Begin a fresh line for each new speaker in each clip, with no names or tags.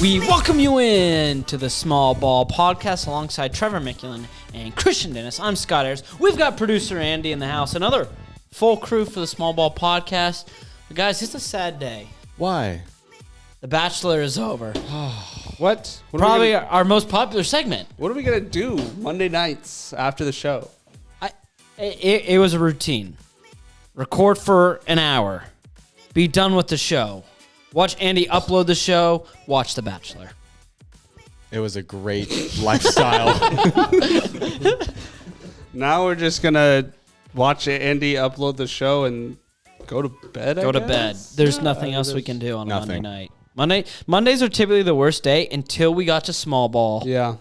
We welcome you in to the Small Ball Podcast alongside Trevor Mickelin and Christian Dennis. I'm Scott Ayers. We've got producer Andy in the house. Another full crew for the Small Ball Podcast. But guys, it's a sad day.
Why?
The Bachelor is over.
What?
Probably our most popular segment.
What are we going to do Monday nights after the show?
It was a routine. Record for an hour. Be done with the show. Watch Andy upload the show. Watch The Bachelor.
It was a great lifestyle.
Now we're just going to watch Andy upload the show and go to bed,
Go to bed. There's nothing else we can do on a
nothing.
Monday night. Mondays are typically the worst day until we got to Small Ball
Yeah.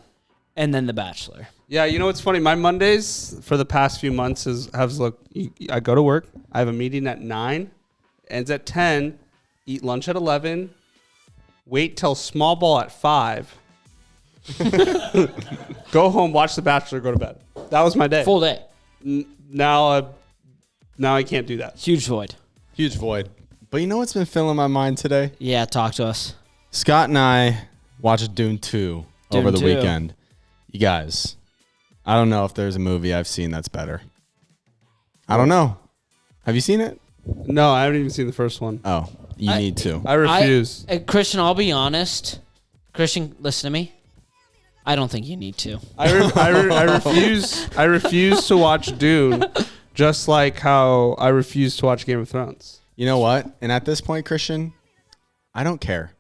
and then The Bachelor.
Yeah, you know what's funny? My Mondays for the past few months I go to work. I have a meeting at 9, ends at 10, eat lunch at 11, wait till Small Ball at 5, go home, watch The Bachelor, go to bed. That was my day.
Full day.
Now I can't do that.
Huge void.
Huge void. But you know what's been filling my mind today?
Yeah, talk to us.
Scott and I watched Dune 2 over the
2.
weekend. You guys, I don't know if there's a movie I've seen that's better. I don't know. Have you seen it?
No, I haven't even seen the first one.
Oh, you need to.
I refuse.
Christian, I'll be honest. Christian, listen to me. I don't think you need to.
I refuse. I refuse to watch Dune, just like how I refuse to watch Game of Thrones.
You know what? And at this point, Christian, I don't care.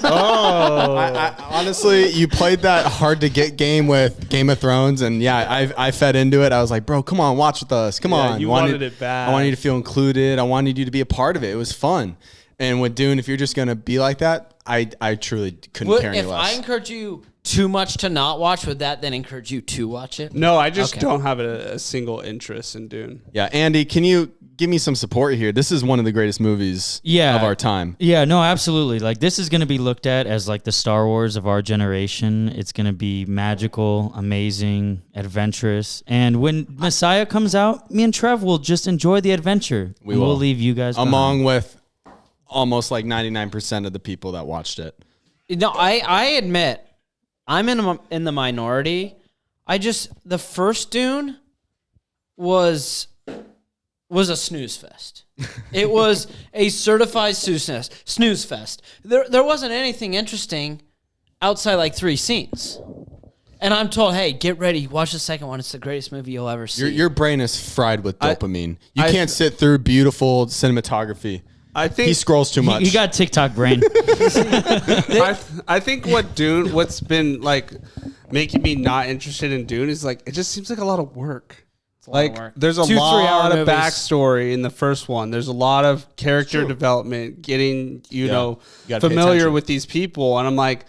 Oh,
I honestly, you played that hard to get game with Game of Thrones, and yeah, I fed into it. I was like, bro, come on, watch with us. Come on.
You wanted it bad.
I wanted you to feel included. I wanted you to be a part of it. It was fun. And with Dune, if you're just gonna be like that, I truly couldn't care any
If
less.
I encourage you too much to not watch, would that then encourage you to watch it?
No, I just
Okay.
don't have a single interest in Dune.
Yeah, Andy, can you give me some support here? This is one of the greatest movies of our time.
Yeah, no, absolutely. Like, this is going to be looked at as like the Star Wars of our generation. It's going to be magical, amazing, adventurous. And when Messiah comes out, me and Trev will just enjoy the adventure. We'll leave you guys
along with almost like 99% of the people that watched it.
No, I admit, I'm in the minority. The first Dune was a snooze fest. It was a certified snooze fest. There wasn't anything interesting outside like 3 scenes. And I'm told, hey, get ready, watch the second one. It's the greatest movie you'll ever see.
Your brain is fried with dopamine. You can't sit through beautiful cinematography.
I think
He scrolls too much.
You got TikTok brain.
I think what's been like making me not interested in Dune is like it just seems like a lot of work. Like there's a
2 3-hour
lot of
movies.
backstory in the first one. There's a lot of character development, getting
You gotta pay
familiar
attention.
with these people, and I'm like,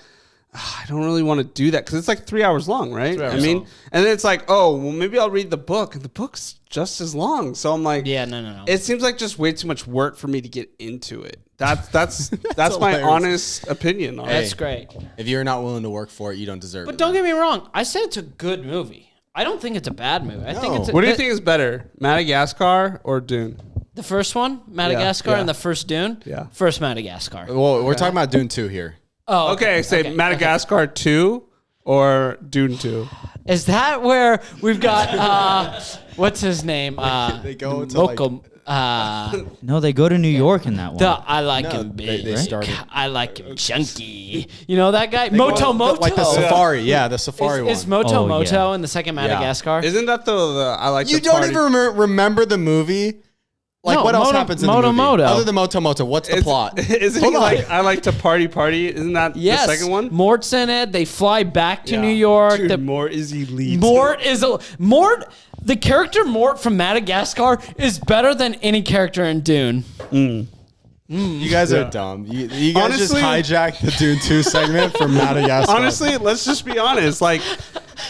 I don't really want to do that because it's like 3 hours long, right?
3 hours
I mean,
long.
and then it's like, oh, well, maybe I'll read the book, and the book's just as long. So I'm like,
Yeah, no.
it seems like just way too much work for me to get into it. That's my
hilarious.
honest opinion on
That's
it.
great.
If you're not willing to work for it, you don't deserve
But
it.
don't get me wrong. I said it's a good movie. I don't think it's a bad movie. I think
No.
it's
What do you think is better, Madagascar or Dune?
The first one, Madagascar,
yeah.
and the first Dune?
Yeah.
First Madagascar.
Well, we're talking about Dune 2 here.
Oh,
Okay, say Madagascar 2 or Dune 2.
Is that where we've got, what's his name?
They go to like,
Moko.
No, they go to New York in that one.
I like
No,
him big.
they started.
I like him chunky. You know that guy? Moto Moto.
like the safari. Yeah, the safari one.
Is Moto
Oh,
Moto
yeah.
in the second Madagascar?
Isn't that the I like
You
the
don't
party?
even remember the movie? Like,
No,
what else
Moto-
happens in
Moto
the movie?
Moto.
Other than Moto Moto, what's the plot?
Isn't
Hold
it
on.
like I like to party? Isn't that
Yes.
the second one?
Mort's in it. They fly back to
Yeah.
New York.
Dude,
The-
Mort is elite.
Mort. The character Mort from Madagascar is better than any character in Dune.
You guys are dumb. You guys
Honestly-
just hijacked the Dune 2 segment from Madagascar.
Honestly, let's just be honest. Like,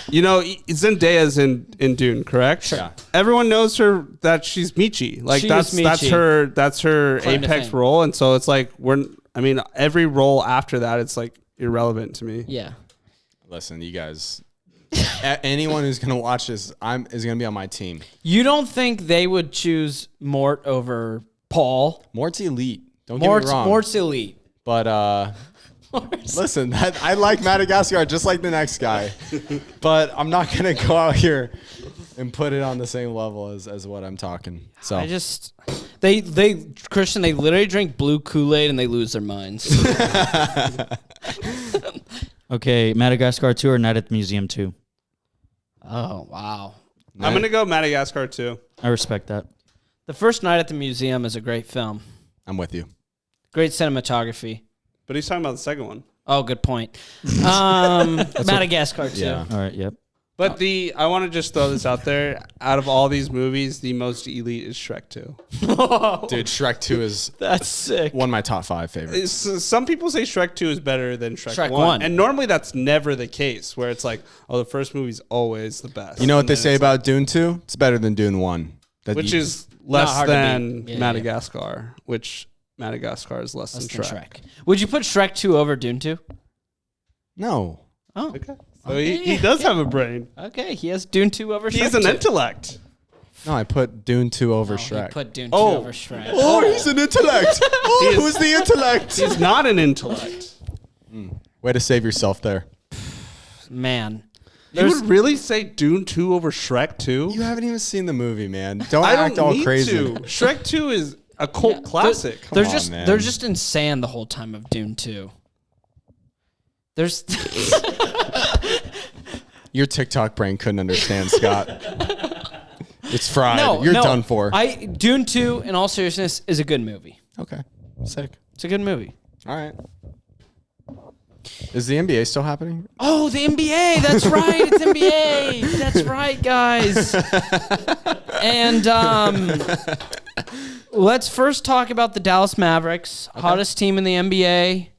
you know, Zendaya's in Dune, correct?
Sure. Yeah.
Everyone knows her that she's Michi. Like
She
that's
is
that's
Michi.
her
Claim to
apex
fame.
role, and so it's like every role after that, it's like irrelevant to me.
Yeah.
Listen, you guys. Anyone who's gonna watch this, is gonna be on my team.
You don't think they would choose Mort over Paul?
Mort's elite. Don't get me wrong.
Mort's elite.
But
dinosaurs.
Listen, I like Madagascar just like the next guy, but I'm not gonna go out here and put it on the same level as what I'm talking. So
I just Christian, they literally drink blue Kool-Aid and they lose their minds.
Okay, Madagascar 2 or Night at the Museum 2?
Oh wow.
I'm going to go Madagascar too.
I respect that.
The first Night at the Museum is a great film.
I'm with you.
Great cinematography.
But he's talking about the second one.
Oh, good point. Madagascar too.
Yeah.
All right, yep.
But I want to just throw this out there. Out of all these movies, the most elite is Shrek 2.
Dude, Shrek 2 is
That's sick.
one of my top 5 favorites.
Some people say Shrek 2 is better than Shrek,
Shrek
1.
1.
And normally that's never the case, where it's like, oh, the first movie's always the best.
You know what
And
they
then
say
it's
about Dune 2? It's better than Dune 1.
which is
Not
less
hard to
than
beat. Yeah,
Madagascar, which Madagascar is less than Shrek.
Would you put Shrek 2 over Dune 2?
No.
Oh,
Okay. So he does have a brain.
okay. He has Dune 2 over Shrek.
He's an
2.
intellect.
No, I put Dune 2 over
Oh,
Shrek.
He put Dune 2
Oh.
over Shrek.
Oh, he's an intellect. Oh, who's the intellect?
He's not an intellect.
Way to save yourself there.
Man.
You would really say Dune 2 over Shrek 2?
You haven't even seen the movie, man. Don't
I
act
don't
all
need
crazy.
to. Shrek 2 is a cult classic.
They're
on,
just
man.
they're just in sand the whole time of Dune 2. There's
Your TikTok brain couldn't understand, Scott. It's fried. You're done for.
Dune 2, in all seriousness, is a good movie.
Okay. Sick.
It's a good movie.
All right. Is the NBA still happening?
Oh, the NBA. That's right. It's NBA. That's right, guys. And let's first talk about the Dallas Mavericks, hottest team in the NBA.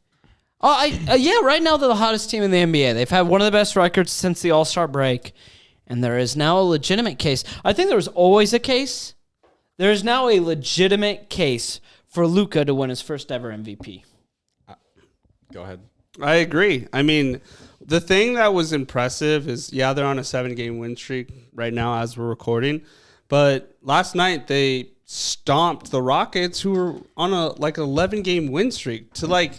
Oh, yeah, right now they're the hottest team in the NBA. They've had one of the best records since the All-Star break, and there is now a legitimate case. I think there was always a case. There is now a legitimate case for Luka to win his first ever MVP.
Go ahead.
I agree. I mean, the thing that was impressive is, yeah, they're on a 7-game win streak right now as we're recording. But last night they stomped the Rockets, who were on a 11-game win streak, to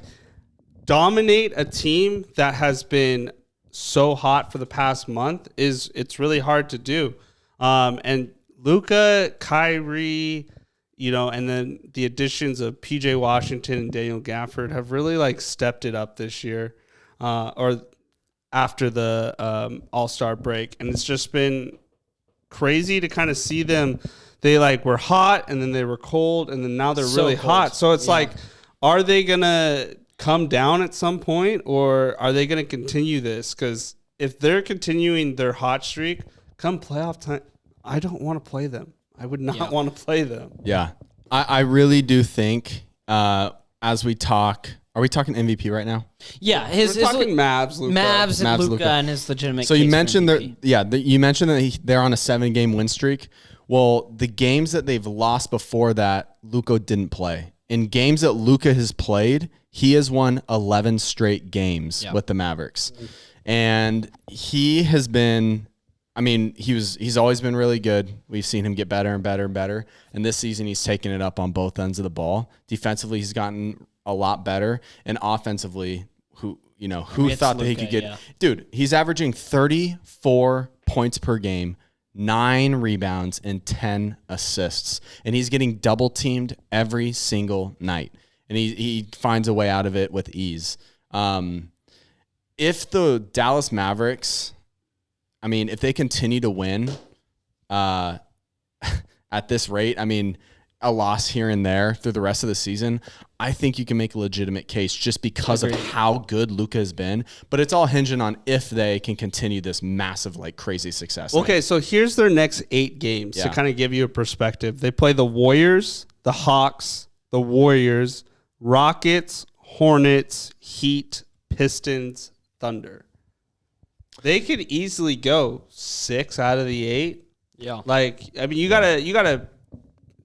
dominate a team that has been so hot for the past month. It's really hard to do. And Luka, Kyrie, and then the additions of PJ Washington and Daniel Gafford have really stepped it up this year, or after the All-Star break. And it's just been crazy to kind of see them. They were hot, and then they were cold, and then now they're
So
really
cold.
hot. So it's are they going to come down at some point, or are they going to continue this? Because if they're continuing their hot streak, come playoff time, I don't want to play them. I would not want to play them.
Yeah. I really do think as we talk, are we talking MVP right now?
Yeah,
We're talking Mavs, Luka.
Mavs and
Mavs,
Luka
Luka.
and his legitimate.
So you
case for
mentioned
MVP.
you mentioned that they're on a 7-game win streak. Well, the games that they've lost before that, Luka didn't play. In games that Luka has played, he has won 11 straight games with the Mavericks. And he has been, he's always been really good. We've seen him get better and better and better. And this season he's taken it up on both ends of the ball. Defensively, he's gotten a lot better. And offensively, who thought that he could get, dude, he's averaging 34 points per game, 9 rebounds, and 10 assists. And he's getting double teamed every single night. And he finds a way out of it with ease. If the Dallas Mavericks, if they continue to win at this rate, a loss here and there through the rest of the season, I think you can make a legitimate case just because of how good Luka has been. But it's all hinging on if they can continue this massive, crazy success.
Okay, so here's their next 8 games to kind of give you a perspective. They play the Warriors, the Hawks, the Warriors, Rockets, Hornets, Heat, Pistons, Thunder. They could easily go 6 out of the 8.
Yeah.
You gotta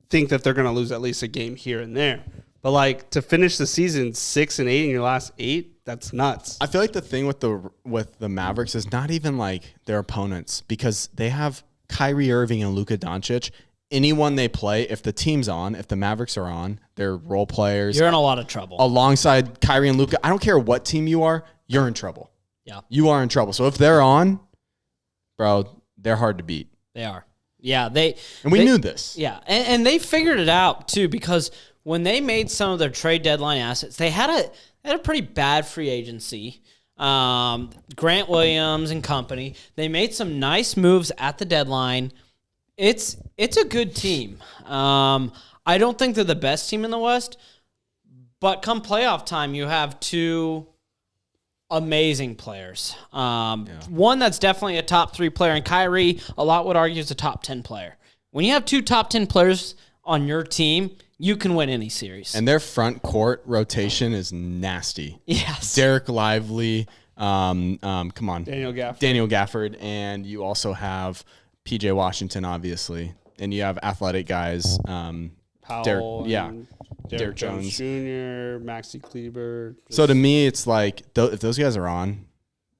think that they're gonna lose at least a game here and there. But to finish the season 6 and 8 in your last 8, that's nuts.
I feel like the thing with the Mavericks is not even their opponents, because they have Kyrie Irving and Luka Doncic anyone they play, if the team's on, if the Mavericks are on, they're role players.
You're in a lot of trouble.
Alongside Kyrie and Luka, I don't care what team you are, you're in trouble.
Yeah.
You are in trouble. So if they're on, bro, they're hard to beat.
They are. Yeah,
And we knew this.
Yeah, and they figured it out too, because when they made some of their trade deadline assets, they had a pretty bad free agency. Grant Williams and company. They made some nice moves at the deadline. It's a good team. I don't think they're the best team in the West, but come playoff time, you have two amazing players. One that's definitely a top 3 player, and Kyrie, a lot would argue, is a top 10 player. When you have 2 top 10 players on your team, you can win any series.
And their front court rotation is nasty.
Yes.
Derek Lively, come on.
Daniel
Gafford, and you also have PJ Washington, obviously. And you have athletic guys.
Powell, Derek
Jones
Jr., Maxi Kleber.
So to me, it's like if those guys are on,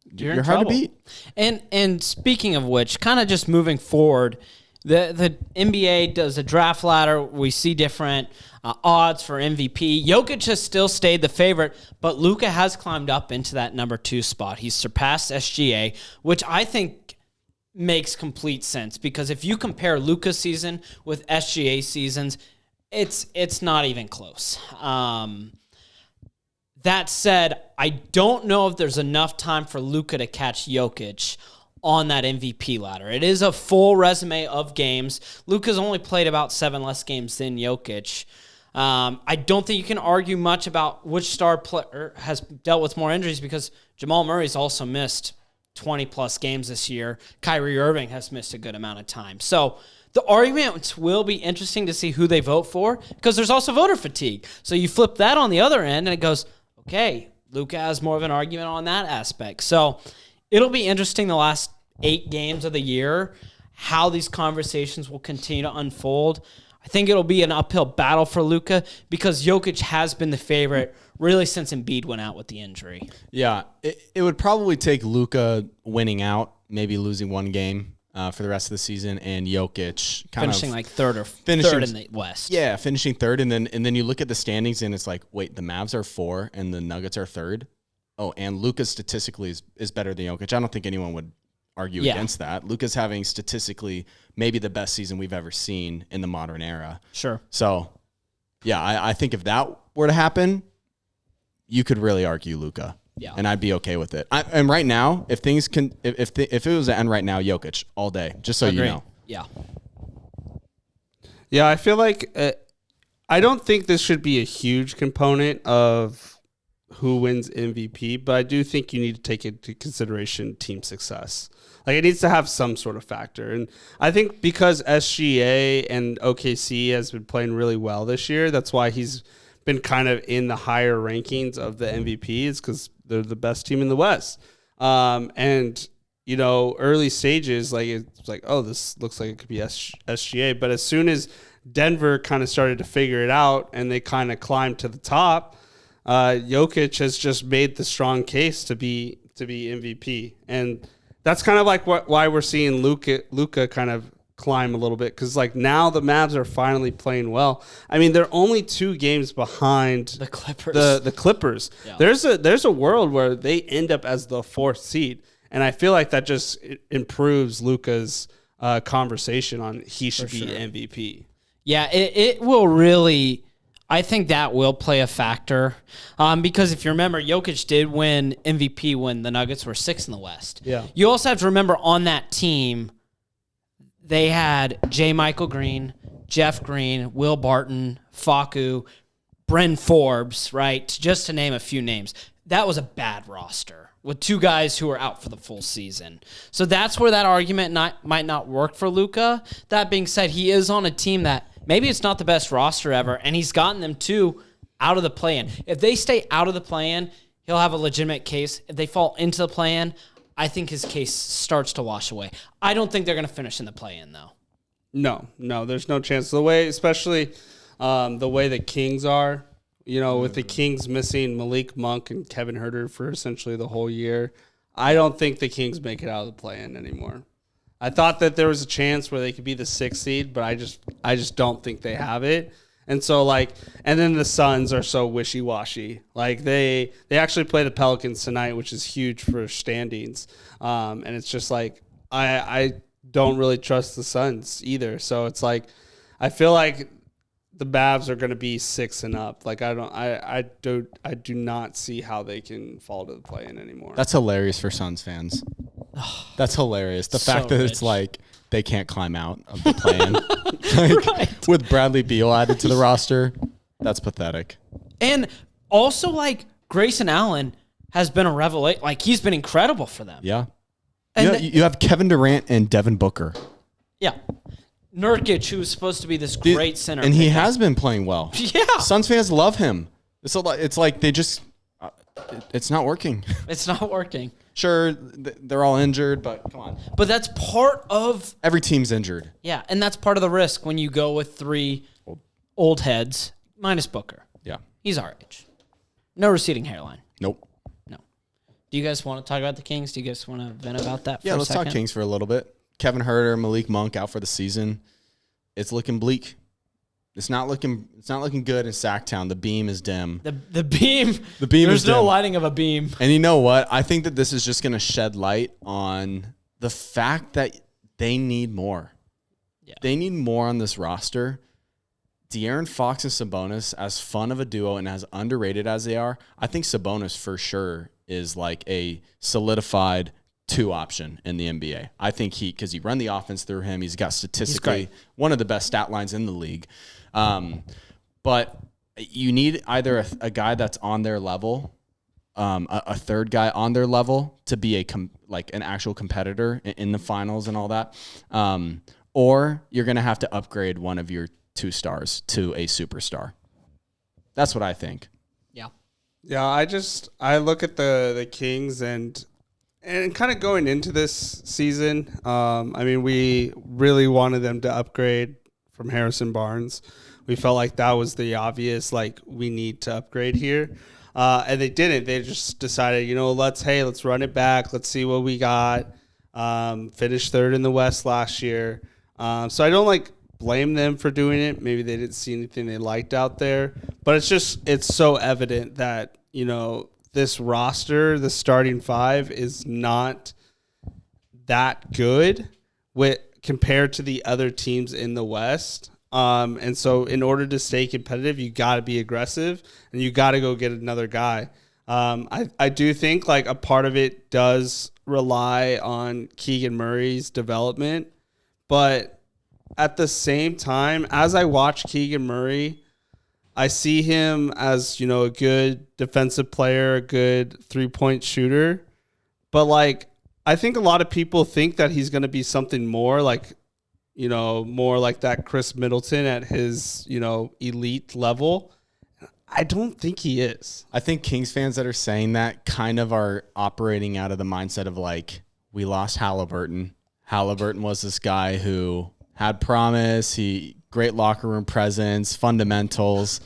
you're hard to beat.
And speaking of which, kind of just moving forward, the NBA does a draft ladder. We see different odds for MVP. Jokic has still stayed the favorite, but Luka has climbed up into that number 2 spot. He's surpassed SGA, which I think makes complete sense, because if you compare Luka's season with SGA seasons, it's not even close. That said, I don't know if there's enough time for Luka to catch Jokic on that MVP ladder. It is a full resume of games. Luka's only played about 7 less games than Jokic. I don't think you can argue much about which star player has dealt with more injuries, because Jamal Murray's also missed 20-plus games this year. Kyrie Irving has missed a good amount of time. So the arguments will be interesting to see who they vote for, because there's also voter fatigue. So you flip that on the other end, and it goes, okay, Luka has more of an argument on that aspect. So it'll be interesting the last 8 games of the year, how these conversations will continue to unfold. I think it'll be an uphill battle for Luka, because Jokic has been the favorite really since Embiid went out with the injury.
Yeah, it would probably take Luka winning out, maybe losing 1 game for the rest of the season, and Jokic
finishing like third in the West.
Yeah, finishing third, and then you look at the standings, and it's like, wait, the Mavs are 4 and the Nuggets are 3rd. Oh, and Luka statistically is better than Jokic. I don't think anyone would argue against that. Luka's having statistically maybe the best season we've ever seen in the modern era.
Sure.
So, yeah, I think if that were to happen, you could really argue Luka.
Yeah.
And I'd be okay with it. And right now, if it was to end right now, Jokic all day, just so you know.
Yeah.
Yeah, I feel like I don't think this should be a huge component of who wins MVP, but I do think you need to take into consideration team success. Like, it needs to have some sort of factor. And I think because SGA and OKC has been playing really well this year, that's why he's been kind of in the higher rankings of the MVPs, because they're the best team in the West. And, you know, early stages, like, it's like, oh, this looks like it could be SGA. But as soon as Denver kind of started to figure it out and they kind of climbed to the top, Jokic has just made the strong case to be MVP. And that's kind of like why we're seeing Luka kind of climb a little bit, because like now the Mavs are finally playing well. I mean, they're only 2 games behind
the Clippers.
The Clippers. Yeah. There's a world where they end up as the 4th seed, and I feel like that just improves Luka's conversation on he should be MVP.
Yeah, it will really. I think that will play a factor, because if you remember, Jokic did win MVP when the Nuggets were 6th in the West.
Yeah.
You also have to remember, on that team, they had J. Michael Green, Jeff Green, Will Barton, Facu, Bryn Forbes, right? Just to name a few names. That was a bad roster with 2 guys who were out for the full season. So that's where that argument might not work for Luka. That being said, he is on a team that maybe it's not the best roster ever, and he's gotten them 2 out of the play-in. If they stay out of the play-in, he'll have a legitimate case. If they fall into the play-in, I think his case starts to wash away. I don't think they're going to finish in the play-in, though.
No, there's no chance. Especially the way the Kings are, you know, with the Kings missing Malik Monk and Kevin Huerter for essentially the whole year, I don't think the Kings make it out of the play-in anymore. I thought that there was a chance where they could be the 6th seed, but I just don't think they have it. And so like, and then the Suns are so wishy-washy. Like they actually play the Pelicans tonight, which is huge for standings. And it's just like, I don't really trust the Suns either. So it's like, I feel like the Mavs are going to be 6 and up. Like I do not see how they can fall to the play-in anymore.
That's hilarious for Suns fans. That's hilarious. The fact that it's like they can't climb out of the play-in. Like, with Bradley Beal added to the roster, that's pathetic.
And also, like, Grayson Allen has been a revelation. Like, he's been incredible for them.
Yeah.
And
you have Kevin Durant and Devin Booker.
Yeah. Nurkic, who was supposed to be this great center.
And he has been playing well.
Yeah.
Suns fans love him. It's like they just it's not working.
It's not working.
Sure, they're all injured, but come on.
But that's part of...
Every team's injured.
Yeah, and that's part of the risk when you go with 3 old heads, minus Booker.
Yeah.
He's our age. No receding hairline.
Nope.
No. Do you guys want to talk about the Kings? Do you guys want to vent about that for a
let's
second?
talk Kings for a little bit. Kevin Huerter, Malik Monk out for the season. It's looking bleak. It's not looking good in Sacktown. The beam is dim.
The beam.
The beam
There's
is
no
dim.
lighting of a beam.
And you know what? I think that this is just going to shed light on the fact that they need more.
Yeah.
They need more on this roster. De'Aaron Fox and Sabonis, as fun of a duo and as underrated as they are, I think Sabonis for sure is like a solidified 2 option in the NBA. I think because he run the offense through him. He's got statistically one of the best stat lines in the league. But you need either a guy that's on their level, a third guy on their level to be like an actual competitor in the finals and all that. Or you're going to have to upgrade one of your 2 stars to a superstar. That's what I think.
Yeah.
Yeah, I look at the Kings and kind of going into this season, I mean, we really wanted them to upgrade from Harrison Barnes. We felt like that was the obvious, like, we need to upgrade here. And they didn't. They just decided, let's run it back. Let's see what we got. Finished 3rd in the West last year. So I don't, blame them for doing it. Maybe they didn't see anything they liked out there. But it's so evident that, this roster, the starting 5, is not that good compared to the other teams in the West. And so in order to stay competitive, you got to be aggressive and you got to go get another guy. I do think a part of it does rely on Keegan Murray's development, but at the same time, as I watch Keegan Murray, I see him as, a good defensive player, a good 3-point shooter. But I think a lot of people think that he's going to be something more more like that Chris Middleton at his, elite level. I don't think he is.
I think Kings fans that are saying that kind of are operating out of the mindset of we lost Halliburton. Halliburton was this guy who had promise, great locker room presence, fundamentals,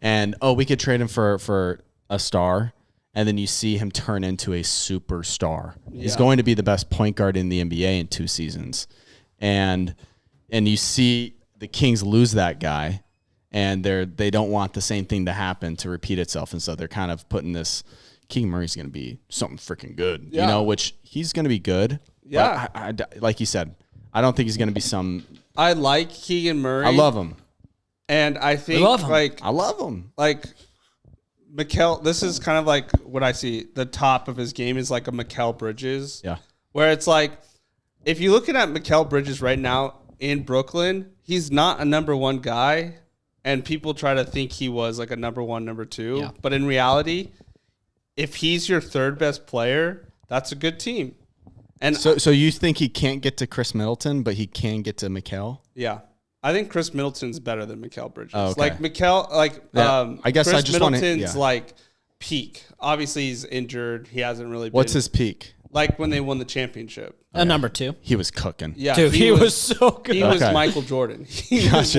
and we could trade him for a star, and then you see him turn into a superstar. Yeah. He's going to be the best point guard in the NBA in 2 seasons. And you see the Kings lose that guy, and they don't want the same thing to happen to repeat itself, and so they're kind of putting this Keegan Murray's going to be something freaking good, which he's going to be good.
Yeah,
but I like you said, I don't think he's going to be some.
I like Keegan Murray.
I love him,
and I think
I love him.
Mikal, this is kind of what I see. The top of his game is like a Mikal Bridges.
Yeah,
where it's if you're looking at Mikal Bridges right now in Brooklyn, he's not a number 1 guy, and people try to think he was a number 1, number 2. Yeah. But in reality, if he's your 3rd best player, that's a good team. And
so you think he can't get to Chris Middleton, but he can get to Mikal?
Yeah. I think Chris Middleton's better than Mikal Bridges.
Oh, okay.
I guess
Chris
I just Middleton's peak. Obviously, he's injured. He hasn't really been.
What's his peak?
When they won the championship.
Number 2.
He was cooking.
Yeah,
dude, he was so good.
He was Michael Jordan. He was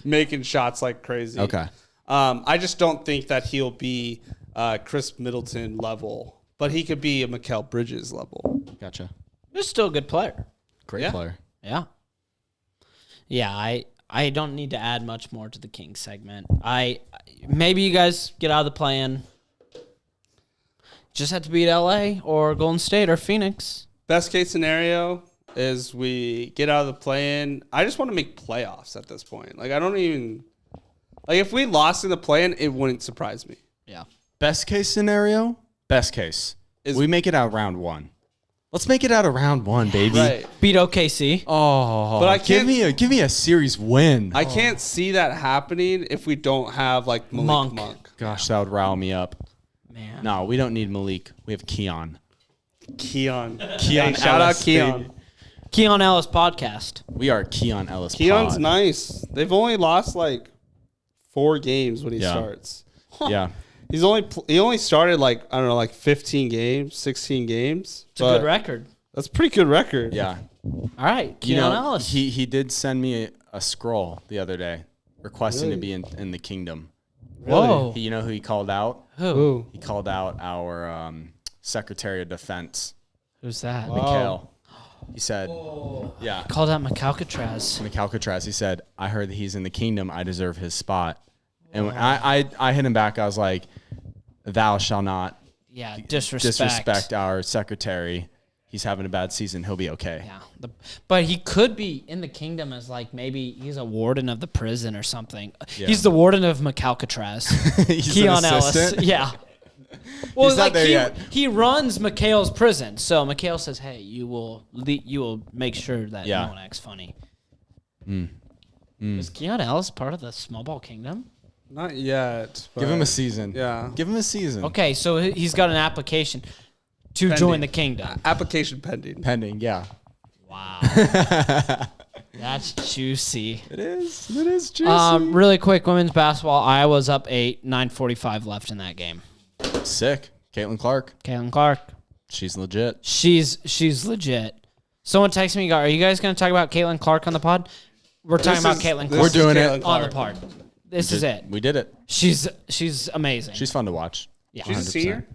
making shots like crazy.
Okay.
I just don't think that he'll be Chris Middleton level, but he could be a Mikal Bridges level.
Gotcha.
He's still a good player.
Great
Yeah.
player.
Yeah. Yeah, I don't need to add much more to the Kings segment. Maybe you guys get out of the play-in. Just have to beat LA or Golden State or Phoenix.
Best case scenario is we get out of the play-in. I just want to make playoffs at this point. Like, I don't even... Like, if we lost in the play-in, it wouldn't surprise me.
Yeah.
Best case scenario? Best case.
Is-
We make it out round 1. Let's make it out of round 1, baby.
Right.
Beat OKC.
Oh,
But I
give me a series win.
I can't see that happening if we don't have, like, Malik Monk.
Gosh, that would rile me up.
Man.
No, we don't need Malik. We have Keon.
Keon.
Keon
Shout out
Ellis,
Keon.
baby.
Keon Ellis podcast.
We are Keon Ellis.
Keon's
pod.
nice. They've only lost, like, 4 games when he
Yeah.
starts.
Yeah.
He only started, like, I don't know, like 15 games, 16 games.
It's a good record.
That's a pretty good record.
Yeah.
All right. Keon Ellis.
He did send me a scroll the other day requesting to be in the kingdom.
Whoa.
You know who he called out?
Who?
Ooh.
He called out our Secretary of Defense,
Who's that?
Mikhail. He said, yeah,
Called out Macalcatraz.
Alcatraz. He said, I heard that he's in the kingdom. I deserve his spot. And when I hit him back. I was like, thou shall not
Yeah, disrespect.
our secretary. He's having a bad season. He'll be okay.
Yeah, but he could be in the kingdom as like maybe he's a warden of the prison or something.
Yeah.
He's the warden of Macalcatraz.
He's
Keon
an
Ellis.
assistant?
Yeah. Well,
He's not
like
there yet.
he runs Mikhail's prison, so Mikhail says, "Hey, you will make sure that
Yeah.
no one acts funny." Is Keon Ellis part of the small ball kingdom?
Not yet.
Give him a
but-
season.
Yeah.
Give him a season.
Okay, so he's got an application to
Pending.
join the kingdom.
Application pending.
Pending, yeah.
Wow, that's juicy.
It is. It is juicy.
Really quick, women's basketball. Iowa's up 8, 9:45 left in that game.
Sick. Caitlin Clark.
Caitlin Clark,
She's legit.
she's legit. Someone texted me, "Are you guys going to talk about Caitlin Clark on the pod?" We're talking about Caitlin Clark
We're doing it.
on the pod. This is it.
We did it.
She's amazing.
She's fun to watch.
yeah.
She's a
100%.
senior?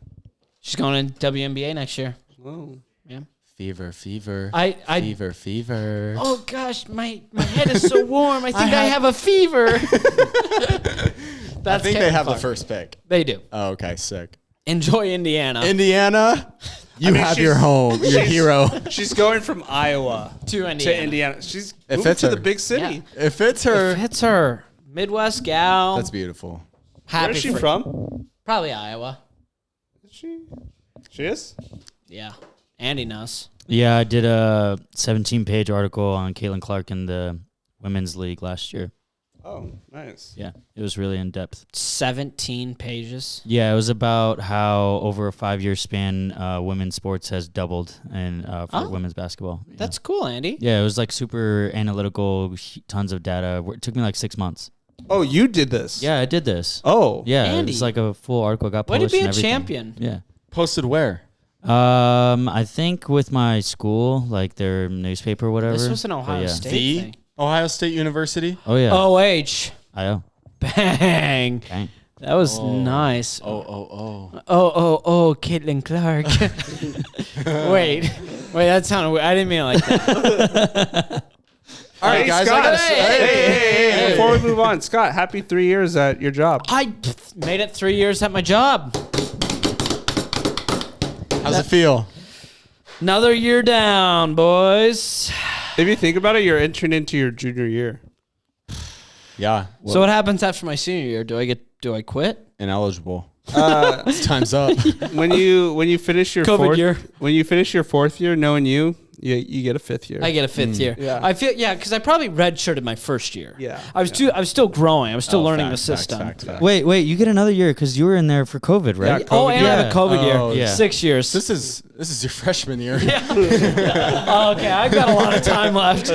She's going to WNBA next year.
Oh.
Yeah.
Fever.
I
Fever.
oh gosh, my head is so warm. I think I have a fever.
I
That's
think
Caitlin
they have
Clark.
the first pick.
They do.
Oh, okay, sick.
Enjoy Indiana
Indiana, you
mean,
have your
she's-
home, your hero.
She's going from Iowa
to Indiana.
to Indiana. She's
It
moving
fits
to
her.
the big city.
Yeah.
It fits her.
It fits her. Midwest gal.
That's beautiful.
Happy
Where is she
for-
from?
Probably Iowa.
Is she? She is?
Yeah. Andy knows.
Yeah, I did a 17-page article on Caitlin Clark in the women's league last year.
Oh, nice.
Yeah, it was really in depth.
17 pages.
Yeah, it was about how over a 5-year span, women's sports has doubled and for
Oh.
women's basketball. Yeah.
That's cool, Andy.
Yeah, it was like super analytical, tons of data. It took me like 6 months.
Oh, you did this?
Yeah, I did this.
Oh.
Yeah,
Andy.
it's like a full article got
Way to
published.
be
and
a
everything.
champion.
Yeah.
Posted where?
I think with my school, like their newspaper or whatever.
This was an
But
Ohio
yeah.
State
The
thing.
Ohio State University.
Oh yeah.
OH.
I
Bang.
Dang.
That was nice.
Oh.
Caitlin Clark. wait, that sounded weird. I didn't mean it like that.
All right, guys. I
Scott.
gotta
Hey, before we move on, Scott, happy 3 years at your job.
I made it 3 years at my job.
How's it feel?
Another year down, boys.
If you think about it, you're entering into your junior year.
Yeah.
So what happens after my senior year? Do I quit?
Ineligible. Time's up.
When you finish your
COVID year.
when you finish your 4th year, knowing you get a 5th year.
I get a 5th year.
Yeah.
I feel because I probably redshirted my first year.
Yeah.
I was still growing. I was still learning the
Facts,
system.
facts.
Wait, you get another year because you were in there for COVID, right?
Yeah,
Oh, and I have a
Yeah.
COVID
Oh,
year.
yeah.
6 years.
This is your freshman year.
Oh, okay, I've got a lot of time left.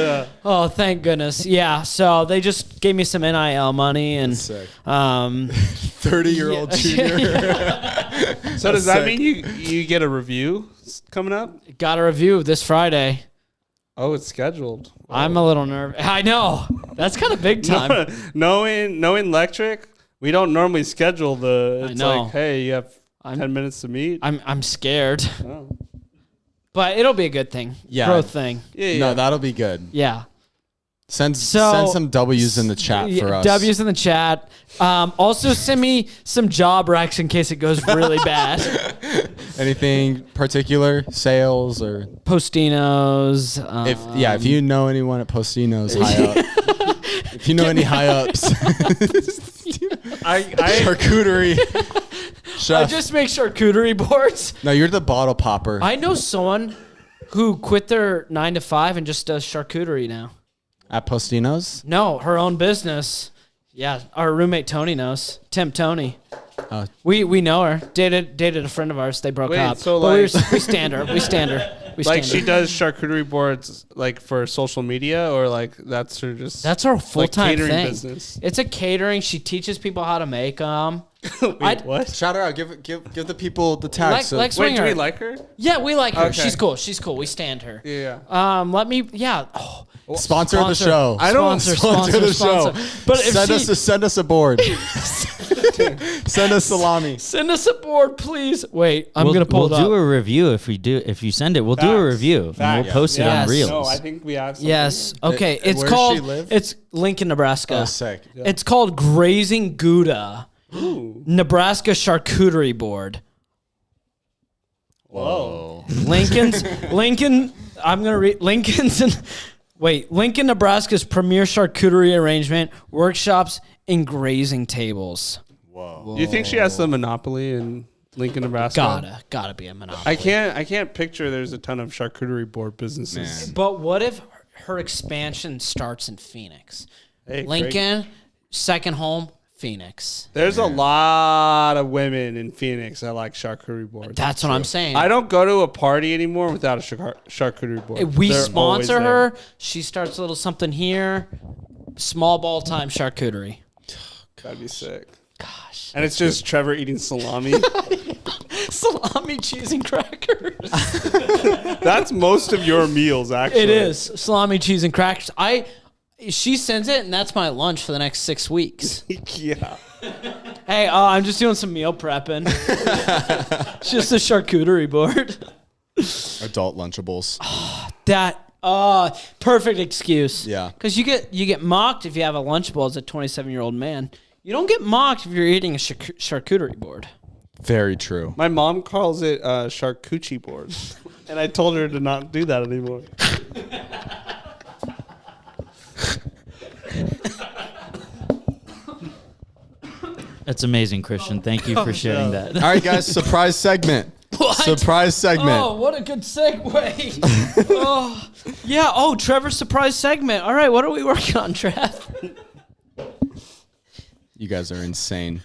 Oh, thank goodness. Yeah. So they just gave me some NIL money and
Sick.
30-year-old
30-year-old junior.
So does
That's
that
sick.
mean you get a review coming up?
got a review this Friday.
Oh, it's scheduled.
I'm a little nervous. I know. That's kind of big time.
knowing Electric, we don't normally schedule the.
I
It's
know.
like, hey, you have 10 minutes to meet.
I'm scared.
Oh.
But it'll be a good thing.
Yeah.
Growth thing.
Yeah.
No, that'll be good.
Yeah.
Send some W's in the chat for us.
W's in the chat. Also, send me some job recs in case it goes really bad.
Anything particular? Sales or
Postinos.
if you know anyone at Postinos high up. If you know any high ups. Charcuterie. Chef.
I just make charcuterie boards.
No, you're the bottle popper.
I know someone who quit their 9 to 5 and just does charcuterie now.
At Postinos?
No, her own business. Yeah, our roommate Tony knows. Tony.
Oh.
We know her. Dated a friend of ours. They broke up.
So
but
like,
we stand her. We stand her.
like she does charcuterie boards like for social media, or like that's her just.
That's her full time
catering
thing.
business.
It's a catering. She teaches people how to make them.
Wait, what?
Shout her out. Give the people the tag.
Like
Wait,
Swinger.
do we like her?
Yeah, we like her.
Okay.
She's cool. She's cool. We stand her.
Yeah.
Let me. Yeah. Oh,
sponsor of the show.
I don't
sponsor the show.
But if
Send us a board. Send us salami.
Send us a board, please. Wait, I'm gonna pull
We'll
it up.
do a review if you send it. We'll do a
Facts.
review and
Facts.
we'll post it
Yes.
on Reels.
No, I think we have. Something.
Yes. Okay. It's
where does
called.
she live?
It's Lincoln, Nebraska.
Oh, sick.
It's called Grazing Gouda, Nebraska Charcuterie Board.
Whoa.
Lincoln. I'm gonna read Lincoln's. Lincoln, Nebraska's premier charcuterie arrangement, workshops, and grazing tables.
Whoa.
Do you think she has the monopoly in Lincoln, Nebraska?
Gotta be a monopoly.
I can't picture there's a ton of charcuterie board businesses.
But what if her expansion starts in Phoenix?
Hey,
Lincoln, second home, Phoenix.
There's a lot of women in Phoenix that like charcuterie boards.
That's what I'm saying.
I don't go to a party anymore without a charcuterie board.
If we
They're always
sponsor
there.
her. She starts a little something here. Small ball time charcuterie.
That'd be sick.
Gosh.
And it's just Trevor eating salami.
Salami, cheese, and crackers.
That's most of your meals, actually.
It is. Salami, cheese, and crackers. She sends it, and that's my lunch for the next 6 weeks.
Yeah.
Hey, I'm just doing some meal prepping. It's just a charcuterie board.
Adult Lunchables.
Perfect excuse.
Yeah.
Because you get mocked if you have a Lunchable as a 27-year-old man. You don't get mocked if you're eating a charcuterie board.
Very true.
My mom calls it charcuterie board. And I told her to not do that anymore.
That's amazing, Christian. Thank you for sharing that.
All right, guys. Surprise segment.
What?
Surprise segment.
Oh, what a good segue. Oh, yeah. Oh, Trevor's surprise segment. All right, what are we working on, Trev?
You guys are insane.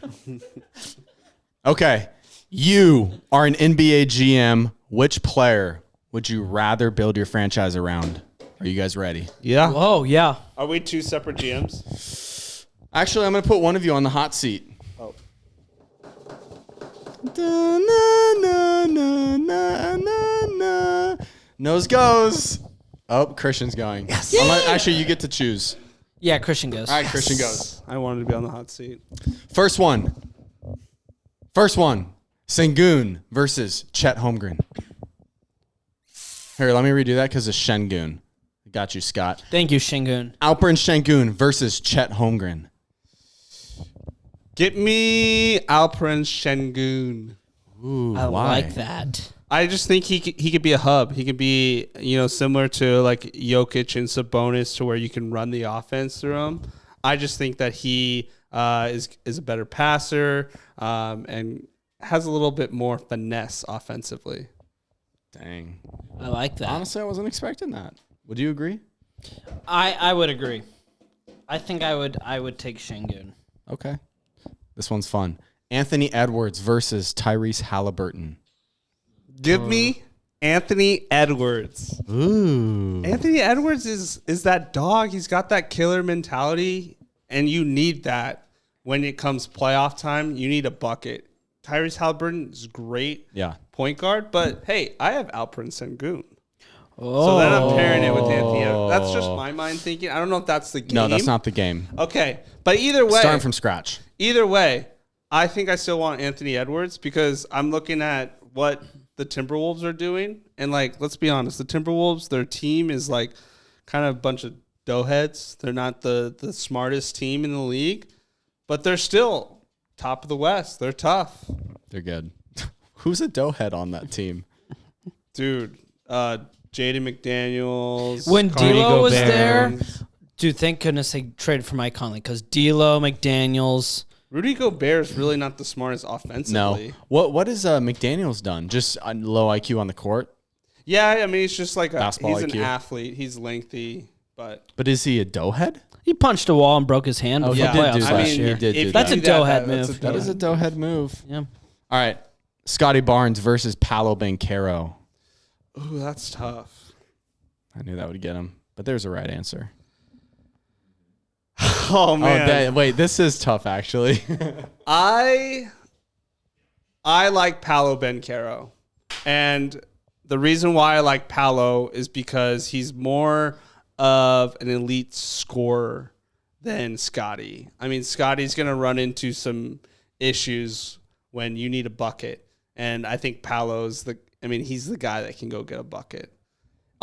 Okay. You are an NBA GM. Which player would you rather build your franchise around? Are you guys ready?
Yeah.
Oh, yeah.
Are we two separate GMs?
Actually, I'm going to put one of you on the hot seat.
Oh.
Nose goes. Oh, Christian's going. Yes. Actually, you get to choose.
Yeah, Christian goes.
All right, Christian goes.
I wanted to be on the hot seat.
First one. Sengun versus Chet Holmgren. Here, let me redo that because it's Şengün. Got you, Scott.
Thank you, Şengün.
Alperen Şengün versus Chet Holmgren.
Get me Alperen Şengün.
Ooh,
I
why?
like that.
I just think he could be a hub. He could be, similar to like Jokic and Sabonis, to where you can run the offense through him. I just think that he is a better passer and has a little bit more finesse offensively.
Dang.
I like that.
Honestly, I wasn't expecting that. Would you agree?
I would agree. I think I would take Şengün.
Okay. This one's fun. Anthony Edwards versus Tyrese Halliburton.
Give me Anthony Edwards.
Ooh.
Anthony Edwards is that dog. He's got that killer mentality, and you need that when it comes playoff time. You need a bucket. Tyrese Halliburton is great point guard, but hey, I have Alperen Şengün. So then I'm pairing it with Anthony Edwards. That's just my mind thinking. I don't know if that's the game.
No, that's not the game.
Okay, but either way.
Starting from scratch.
Either way, I think I still want Anthony Edwards because I'm looking at what the Timberwolves are doing. And like, let's be honest, the Timberwolves, their team is like kind of a bunch of doughheads. They're not the smartest team in the league, but they're still top of the West. They're tough.
They're good. Who's a doughhead on that team?
Dude, Jaden McDaniels.
When
Carney
D'Lo was
Gobert.
there, dude, thank goodness they traded for Mike Conley because D'Lo, McDaniels.
Rudy Gobert is really not the smartest
No.
offensively.
What has McDaniels done? Just low IQ on the court?
Yeah, I mean, he's just like
Basketball
he's an
IQ.
athlete. He's lengthy, but
But is he a doughhead?
He punched a wall and broke his hand before
he
yeah.
did
playoffs
do
last
that.
year.
He did
if
do
That's
that.
a doughhead
that's
move.
That is a doughhead move.
Yeah.
All right. Scotty Barnes versus Paolo Banchero.
Ooh, that's tough.
I knew that would get him, but there's a right answer.
Oh man,
Wait, this is tough actually.
I like Paolo Banchero, and the reason why I like Paolo is because he's more of an elite scorer than Scotty. I mean, Scotty's gonna run into some issues when you need a bucket, and I think he's the guy that can go get a bucket.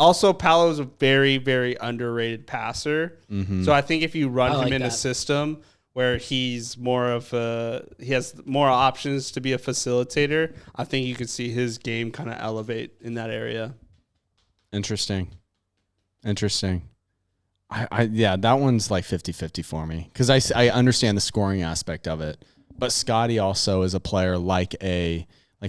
Also, Paolo's a very, very underrated passer.
Mm-hmm.
So I think if you run
I
him
like
in a
that.
system where he has more options to be a facilitator, I think you could see his game kind of elevate in that area.
Interesting. Yeah, that one's like 50-50 for me because I understand the scoring aspect of it. But Scotty also is a player like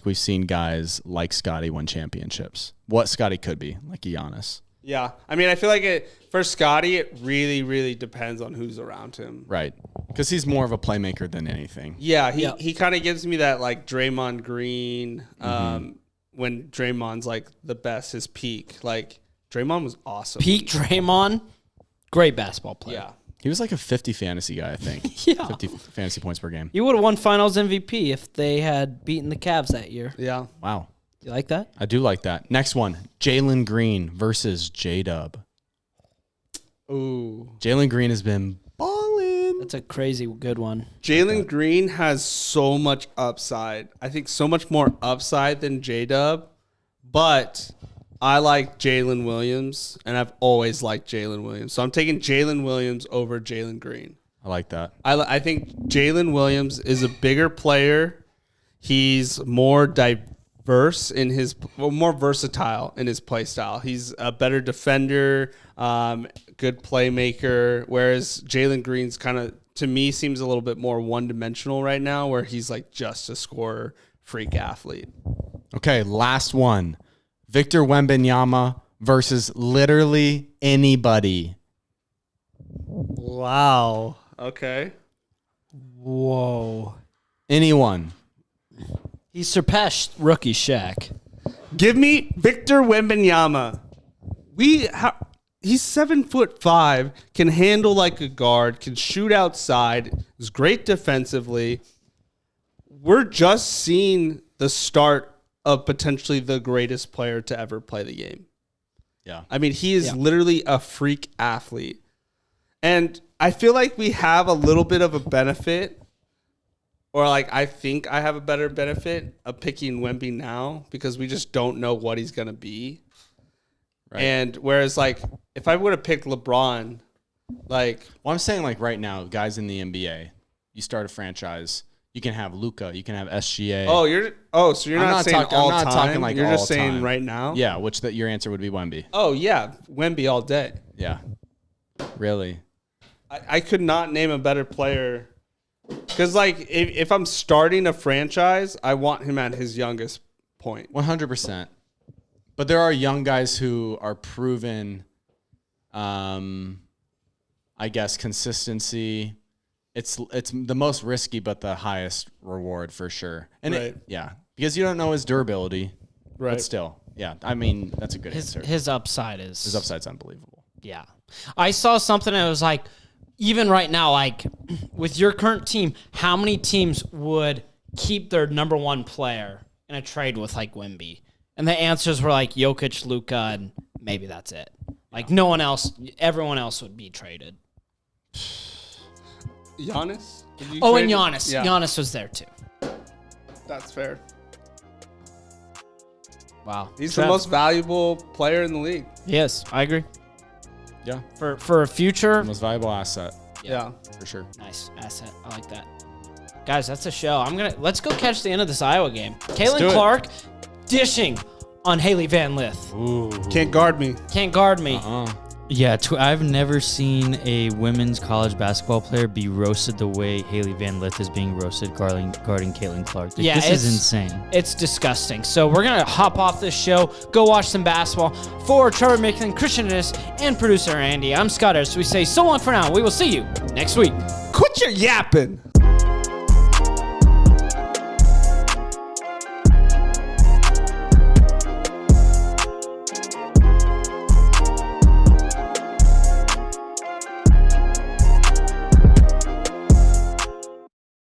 we've seen guys like Scotty win championships. What Scotty could be, like Giannis.
Yeah. I mean, I feel like for Scotty, it really, really depends on who's around him.
Right. Because he's more of a playmaker than anything.
Yeah,
Yeah.
he kind of gives me that like Draymond Green when Draymond's like the best, his peak. Like Draymond was awesome.
Peak Draymond, great basketball player.
Yeah.
He was like a 50 fantasy guy, I think.
Yeah.
50 fantasy points per game.
He would have won Finals MVP if they had beaten the Cavs that year.
Yeah.
Wow.
You like that?
I do like that. Next one, Jalen Green versus J-Dub.
Ooh.
Jalen Green has been balling.
That's a crazy good one.
Jalen Green has so much upside. I think so much more upside than J-Dub. But I like Jalen Williams, and I've always liked Jalen Williams. So I'm taking Jalen Williams over Jalen Green.
I like that.
I think Jalen Williams is a bigger player. He's more diverse more versatile in his play style. He's a better defender, good playmaker, whereas Jalen Green's kind of, to me, seems a little bit more one-dimensional right now, where he's like just a scorer, freak athlete.
Okay, last one. Victor Wembanyama versus literally anybody.
Wow. Okay.
Whoa.
Anyone.
He surpassed rookie Shaq.
Give me Victor Wembanyama. He's 7'5", can handle like a guard, can shoot outside, is great defensively. We're just seeing the start of potentially the greatest player to ever play the game.
Yeah.
I mean, he is literally a freak athlete. And I feel like we have a little bit of a benefit, or like I think I have a better benefit of picking Wemby now because we just don't know what he's going to be.
Right.
And whereas like if I would have picked LeBron, like,
Well, I'm saying like right now, guys in the NBA, you start a franchise, you can have Luka, you can have SGA.
so you're
I'm
not
not
saying
talking-
all
I'm not
time.
talking like
you're
all
just saying
time.
right now.
Yeah, which your answer would be Wemby.
Oh yeah, Wemby all day.
Yeah. Really?
I could not name a better player because like if I'm starting a franchise, I want him at his youngest point.
100%. But there are young guys who are proven, I guess, consistency. It's the most risky, but the highest reward for sure. And
Right.
because you don't know his durability.
Right.
But still, yeah. I mean, that's a good
His
answer.
his upside is
His upside's unbelievable.
Yeah. I saw something that was like, even right now, like with your current team, how many teams would keep their number one player in a trade with like Wemby? And the answers were like Jokic, Luka, and maybe that's it. Like no one else, everyone else would be traded.
Giannis? Did you
Oh,
trade
and
him?
Giannis.
Yeah,
Giannis was there too.
that's fair.
Wow.
He's
Trev.
the most valuable player in the league.
Yes, I agree.
Yeah.
For a future.
Most valuable asset.
Yeah.
For sure.
Nice asset. I like that. Guys, that's a show. Let's go catch the end of this Iowa game.
do
Kaylin
it.
Clark dishing on Haley Van Lith.
Ooh.
Can't guard me.
Can't guard me.
Yeah, I've never seen a women's college basketball player be roasted the way Haley Van Lith is being roasted guarding Caitlin Clark. Like,
Yeah,
this is
it's-
insane.
It's disgusting. So we're going to hop off this show, go watch some basketball. For Trevor Micklin, Christian Innes, and producer Andy, I'm Scott Ayers. We say so long for now. We will see you next week.
Quit your yapping.